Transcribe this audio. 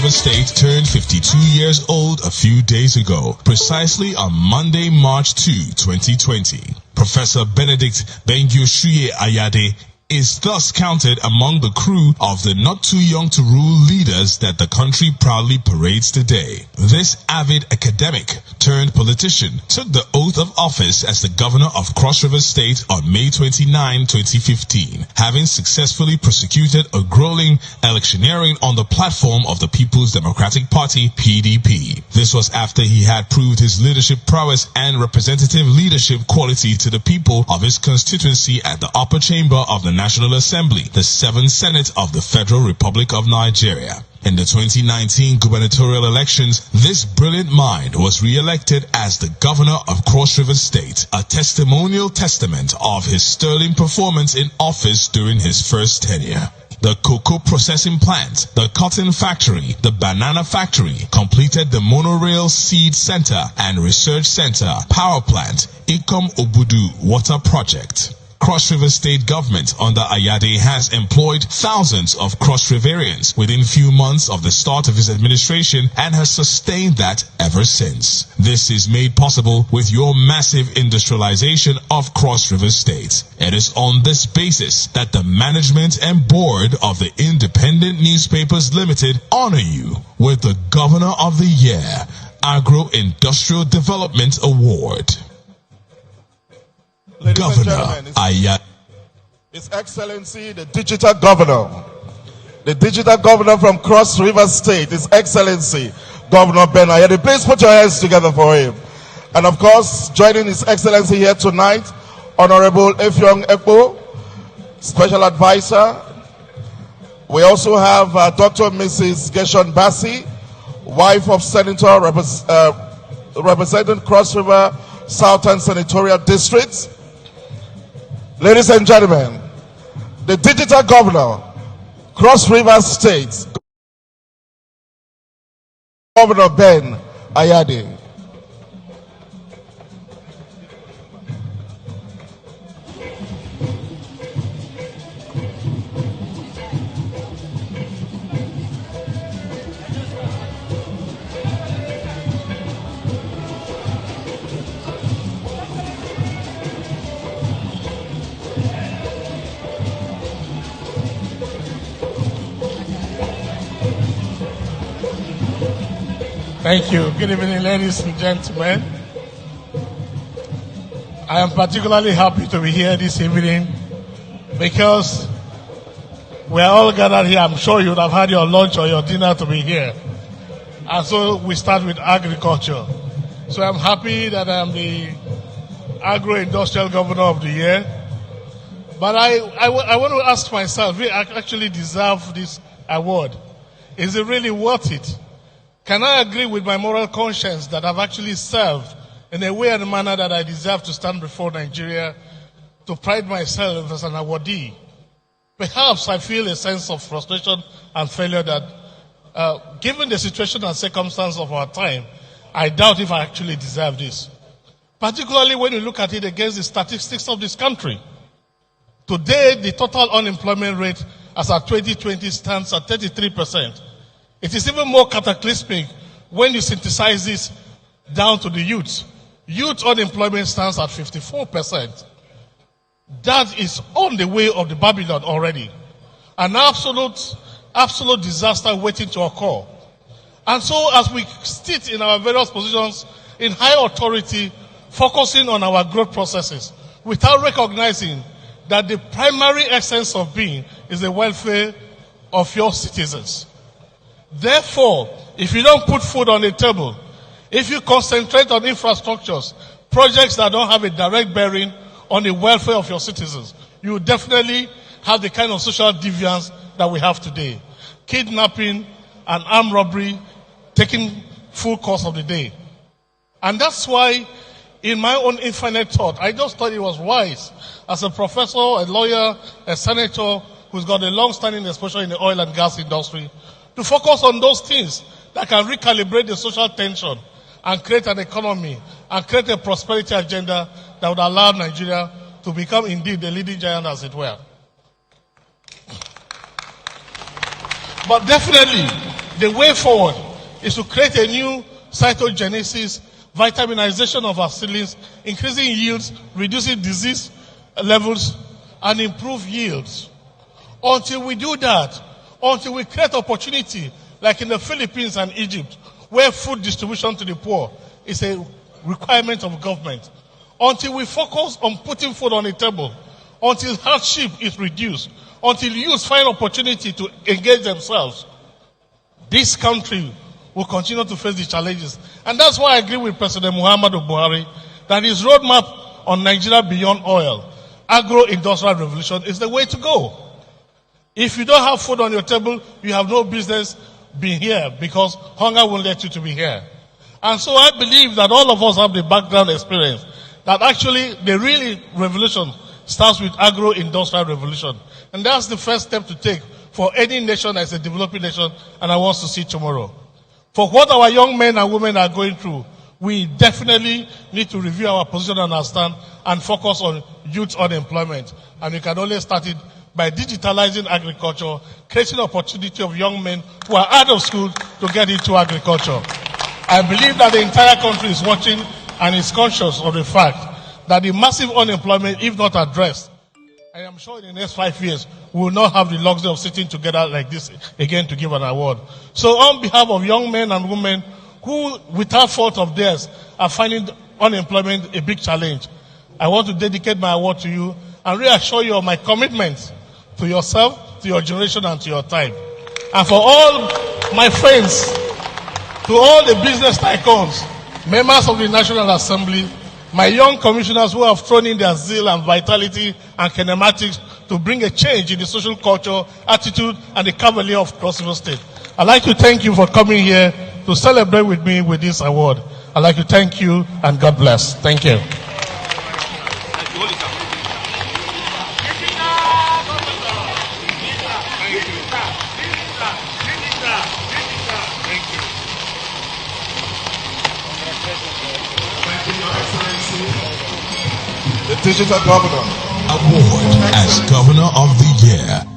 River State turned 52 years old a few days ago, precisely on Monday, March 2, 2020. Professor Benedict Ayade is thus counted among the crew of the not-too-young-to-rule leaders that the country proudly parades today. This avid academic turned politician took the oath of office as the governor of Cross River State on May 29, 2015, having successfully prosecuted a grueling electioneering on the platform of the People's Democratic Party, PDP. This was after he had proved his leadership prowess and representative leadership quality to the people of his constituency at the upper chamber of the National Assembly, the 7th Senate of the Federal Republic of Nigeria. In the 2019 gubernatorial elections, this brilliant mind was re-elected as the governor of Cross River State, a testimonial testament of his sterling performance in office during his first tenure. The cocoa processing plant, the cotton factory, the banana factory, completed the monorail seed center and research center, power plant, Ikom Obudu water project. Cross River State government under Ayade has employed thousands of Cross Riverians within few months of the start of his administration and has sustained that ever since. This is made possible with your massive industrialization of Cross River State. It is on this basis that the management and board of the Independent Newspapers Limited honor you with the Governor of the Year Agro-Industrial Development Award. Governor Ayade. His Excellency, the Digital Governor. The Digital Governor from Cross River State, His Excellency, Governor Ben Ayade. Please put your hands together for him. And of course, joining His Excellency here tonight, Honorable Effiong Ekpo, Special Advisor. We also have Dr. Mrs. Geshon Bassi, wife of Senator representing Cross River Southern Senatorial District. Ladies and gentlemen, the Digital Governor, Cross River State, Governor Ben Ayade. Thank you. Good evening, ladies and gentlemen. I am particularly happy to be here this evening because we are all gathered here. I'm sure you would have had your lunch or your dinner to be here. And so we start with agriculture. So I'm happy that I'm the Agro-Industrial Governor of the Year. But I want to ask myself, we actually deserve this award. Is it really worth it? Can I agree with my moral conscience that I've actually served in a way and a manner that I deserve to stand before Nigeria to pride myself as an awardee? Perhaps I feel a sense of frustration and failure that, given the situation and circumstance of our time, I doubt if I actually deserve this. Particularly when you look at it against the statistics of this country. Today, the total unemployment rate as at 2020 stands at 33%. It is even more cataclysmic when you synthesize this down to the youth. Youth unemployment stands at 54%. That is on the way of the Babylon already. An absolute disaster waiting to occur. And so as we sit in our various positions in high authority, focusing on our growth processes, without recognizing that the primary essence of being is the welfare of your citizens. Therefore, if you don't put food on the table, if you concentrate on infrastructures, projects that don't have a direct bearing on the welfare of your citizens, you will definitely have the kind of social deviance that we have today. Kidnapping and armed robbery taking full course of the day. And that's why, in my own infinite thought, I just thought it was wise, as a professor, a lawyer, a senator, who's got a long-standing exposure in the oil and gas industry, to focus on those things that can recalibrate the social tension and create an economy and create a prosperity agenda that would allow Nigeria to become indeed the leading giant, as it were. But definitely, The way forward is to create a new cytogenesis, vitaminization of our seedlings, increasing yields, reducing disease levels, and improve yields. Until we do that, until we create opportunity, like in the Philippines and Egypt, where food distribution to the poor is a requirement of government, until we focus on putting food on the table, until hardship is reduced, until youth find opportunity to engage themselves, this country will continue to face the challenges. And that's why I agree with President Muhammadu Buhari that his roadmap on Nigeria beyond oil, agro-industrial revolution, is the way to go. If you don't have food on your table, you have no business being here, because hunger won't let you to be here. And so I believe that all of us have the background experience that actually the real revolution starts with agro-industrial revolution. And that's the first step to take for any nation as a developing nation, and I want to see tomorrow. For what our young men and women are going through, we definitely need to review our position and our stand and focus on youth unemployment. And we can only start it by digitalizing agriculture, creating opportunity of young men who are out of school to get into agriculture. I believe that the entire country is watching and is conscious of the fact that the massive unemployment, if not addressed, I am sure in the next 5 years, we will not have the luxury of sitting together like this again to give an award. So on behalf of young men and women who, without fault of theirs, are finding unemployment a big challenge, I want to dedicate my award to you and reassure you of my commitment to yourself, to your generation, and to your time. And for all my friends, to all the business tycoons, members of the National Assembly, my young commissioners who have thrown in their zeal and vitality and kinematics to bring a change in the social culture, attitude, and the cavalier of Cross River State. I'd like to thank you for coming here to celebrate with me with this award. I'd like to thank you, and God bless. Thank you. The Digital Governor Award as Governor of the Year.